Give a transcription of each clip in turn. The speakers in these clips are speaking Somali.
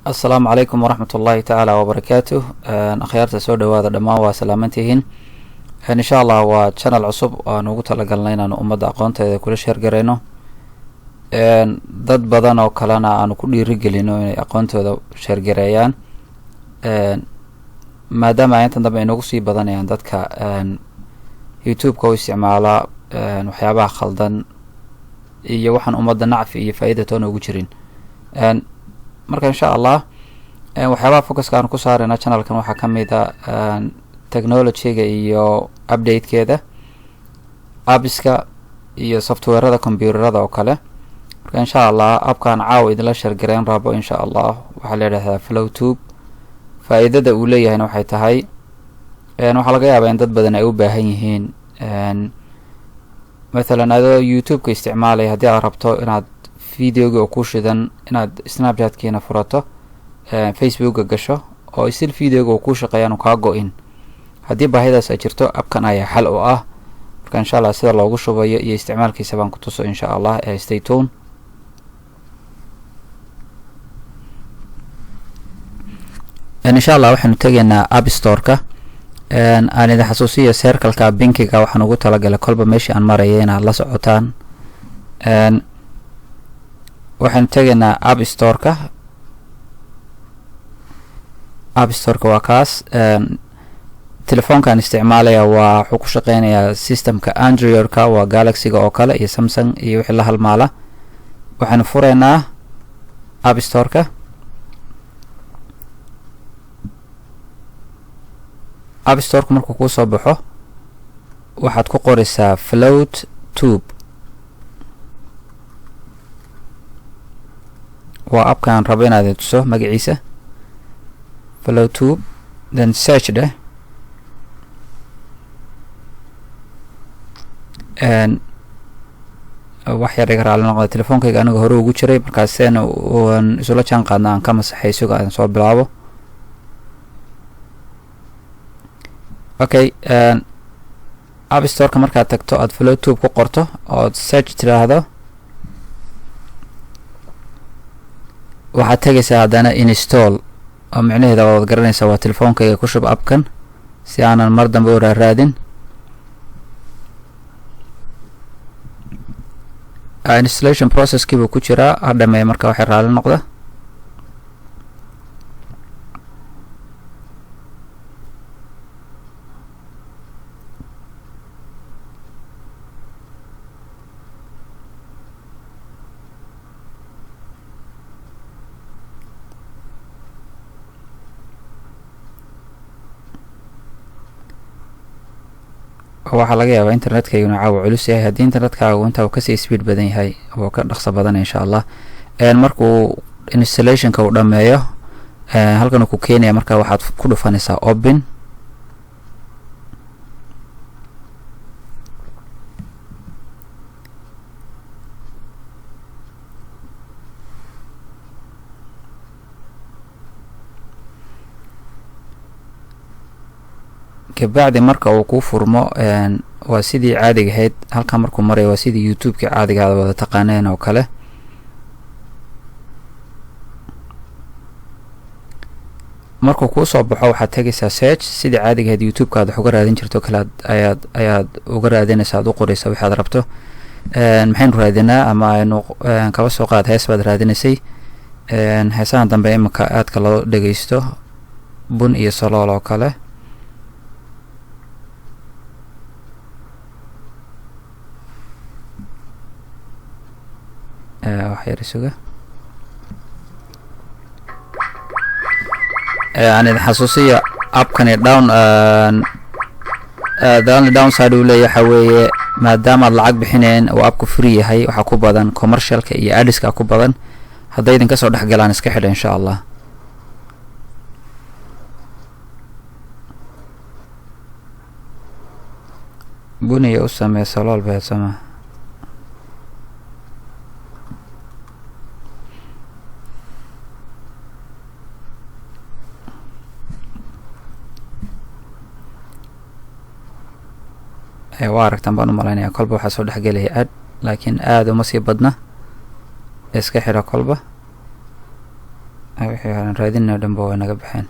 السلام عليكم ورحمة الله تعالى وبركاته. أخيارتا سو دوادا دمان waa salaamantihiin. إن شاء الله waa channel cusub aan ugu talagalnay inaan ummadda aqoonteeda kula share gareyno. Dad badan oo kalena aan ku dhiirigelino inay aqoontooda share gareeyaan. maadaama inta dambe inagu sii badanayaan dadka YouTube-ka u isticmaala waxyaabaha khaldan iyo waxaan ummadda nacfi iyo faa'iido toona ugu jirin. marka insha Allah waxyaabaha focuska aan ku saarayna channelkan waxaa ka mid ah technology-ga iyo update-keeda, apps-ka iyo software-rada computer-rada oo kale. marka insha Allah app-kan caawa idinla share gareyn rabo insha Allah waxaa la yiraahdaa FlowTube. faa'iidada uu leeyahay waxay tahay waxa laga yaabaa in dad badan ay u baahan yihiin مثلا adoo YouTube-ka isticmaalay haddii aad rabto inaad videoga oo ku shidan inaad Snapchat-kiina furato Facebook-ga gasho oo isla videoga oo ku shaqeeyaan ka go'in haddii baahidaas ay jirto app-kan ayaa xal u ah. marka insha Allah sida loogu shubayo iyo isticmaalkiisa baan ku tuso insha Allah. Stay tuned. إن شاء الله waxaan tagaynaa App Store-ka aan idin xasuusiyo circle-ka bankiga waxaan ugu talagalay kolba meeshii aan marayay inaad la socotaan. waxaan tagaynaa App Store-ka. App Store-ka waa kaas. telefoonkan isticmaalaya waa wuxuu ku shaqeynayaa systemka Android-ka waa Galaxy-ga oo kale iyo Samsung iyo wixii la halmaala. waxaan fureynaa App Store-ka. App Store markuu ku soo baxo waxaad ku qoraysaa FlowTube. waa app-kan rabo inaad tuso magaciisa FlowTube, then search dheh wax yar iga raali noqda telefoonkayga aniga hore ugu jiray markaasena waan isula jaan qaadna aan ka masaxay suga aan soo bilaabo. okay App Store-ka markaad tagto aad FlowTube ku qorto oo search tiraahdo waxaad tagaysaa haddana install oo micnaheeda waad garanaysaa waa telefoonkayga ku shub app-kan si aanan mar dambe u raadin. installation process-kii buu ku jiraa hadhamee marka waxay raali noqda. waxaa laga yaabaa internetkaygu inuu caawa culus yahay. haddii internetkaagu intaa uu kasii speed badan yahay oo ka dhaqso badan insha Allah markuu installation-ka uu dhameeyo halkan uu ku keenaya marka waxaad ku dhufanaysaa open. kabacdi marka uu ku furmo waa sidii caadiga ahayd halka markuu maray waa sidii YouTube-ka caadiga ah wada taqaaneen oo kale. markuu ku soo baxo waxaad tagaysaa search sidii caadiga ahayd YouTube-ka aad uga raadin jirto kala ayaad uga raadinaysaa aad u qoraysaa waxaad rabto. maxaynu raadinaa ama aynu kaba soo qaad hees baad raadinaysay. heesahan dambe imika aadka loo dhageysto bun iyo salool oo kale. waxyar isuga aan idin xasuusiyo app-kani downside uu leeyahay waxa weeye maadaama aad lacag bixineen oo app-ku free yahay waxaa ku badan commercial-ka iyo ads-ka ku badan. hadday idin kasoo dhex galaan iska xidha insha Allah. buniya u samee salool beedsama waa aragtaan baan u malaynayaa kolba waxaa soo dhexgelaya ad laakiin aad uma sii badna iska xidha kolba. wixii aan raadinay dhanba way naga baxeen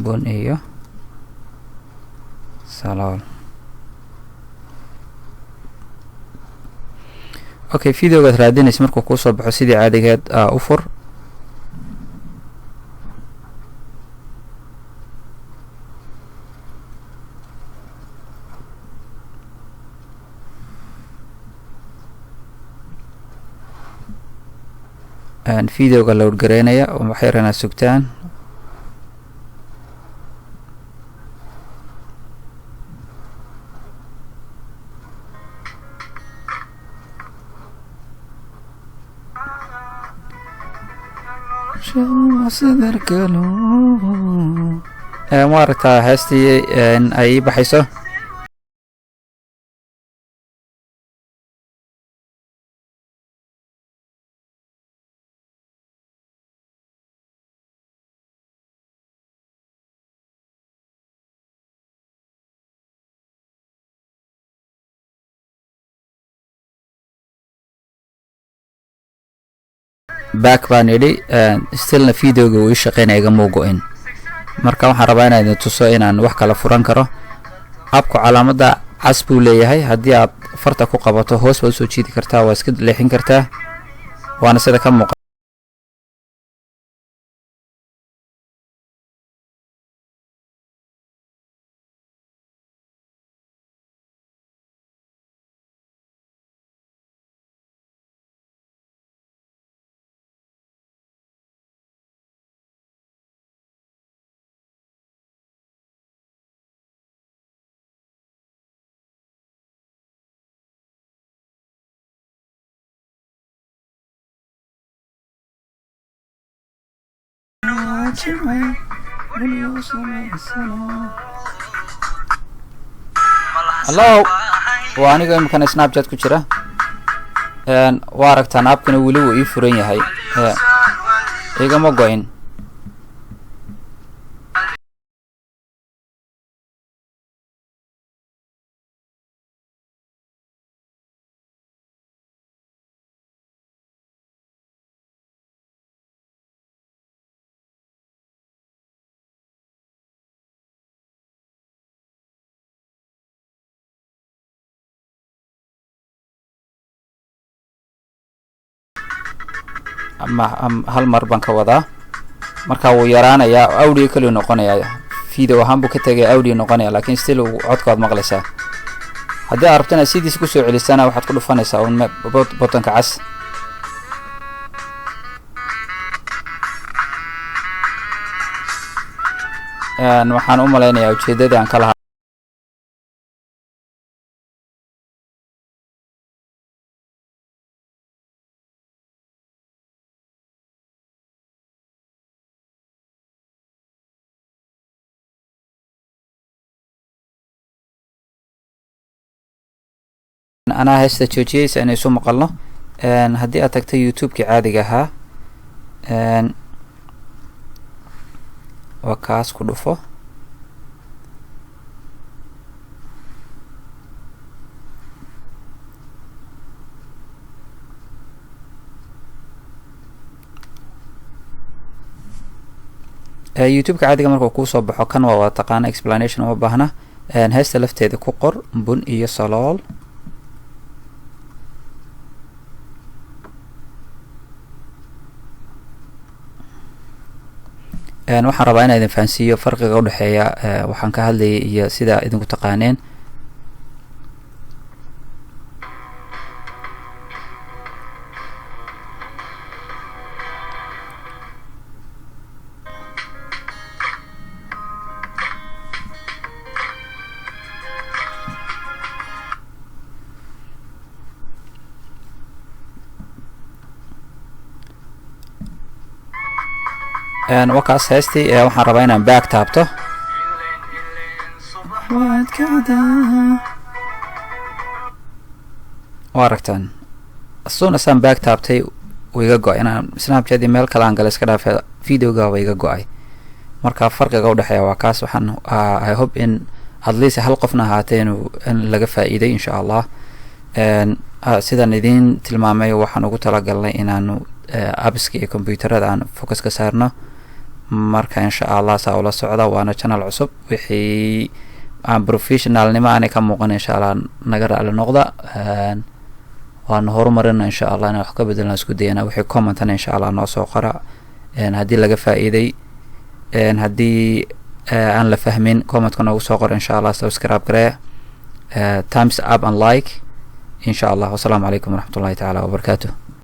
bun iyo salool. okay, videogaad raadinaysa markuu kuusoo baxo sidii caadigeed u fur. videoga load gareynaya waxay rabaan sugtaan. ma aragtaa heestii ay baxayso. back baan idhi stillna videoga uu shaqeynaya igama go-in. marka waxaan rabaa inaan idin tuso inaan wax kala furan karo. abku calaamada cas buu leeyahay. haddii aad farta ku qabato hoos baad usoo jiidi kartaa, waa iska leexin kartaa, waana sida ka muuqata. hallo, waa aniga imikana snapchat ku jira. waa aragtaan abkana weli wuu ii furan yahay, igama go-in. hal mar baan ka wadaa. marka wuu yaraanayaa, audio kaliya noqonayaa. video ahaan buu ka tagay audio noqonaya, laakiin still codka waad maqlaysaa. haddii aad rabtana sidiisa kusoo celisana waxaad ku dhufanaysaa un buttonka cas. waxaan u malaynayaa ujeedadii aan ka lahaa anaa heesta joojiyeysa inay isu maqalno. haddii aad tagto youtube-kii caadiga ahaa, waa kaas ku dhufo. youtube-ka caadiga markuu kuusoo baxo kan waa taqaana explanation uma baahna. heesta lafteeda ku qor bun iyo salool. waxaan rabaa inaa idin fahansiiyo farqiga u dhexeeya waxaan ka hadlayay iyo sida idinku taqaaneen. wakaas heestii waxaan rabaa inaan back taabto. waa aragtaan soon asaan back taabtay wuu iga go-ay. inaan snapchat meel kale aan gala iska dhaafay videoga waa iga go-ay. marka farqiga u dhexeeya waa kaas. waxaan I hope in at least hal qofna ahaatee in laga faa'iiday insha allah. sidaan idiin tilmaamay waxaan ugu talagalnay inaanu appska iyo computerada aan focus ka saarno. marka insha allah saa ula socda, waana channel cusub, wixii aan professionalnimo aanay ka muuqan insha allah naga raali noqda. waana horumarina insha allah inaan wax ka bedelna isku dayana. wixii commentana insha allah noo soo qora, haddii laga faa'iiday, haddii aan la fahmin commentka noogu soo qora insha allah. subscribe garee, thumbs up and like insha allah. wasalaamu calaykum waraxmatullahi tacaala wabarakaatuh.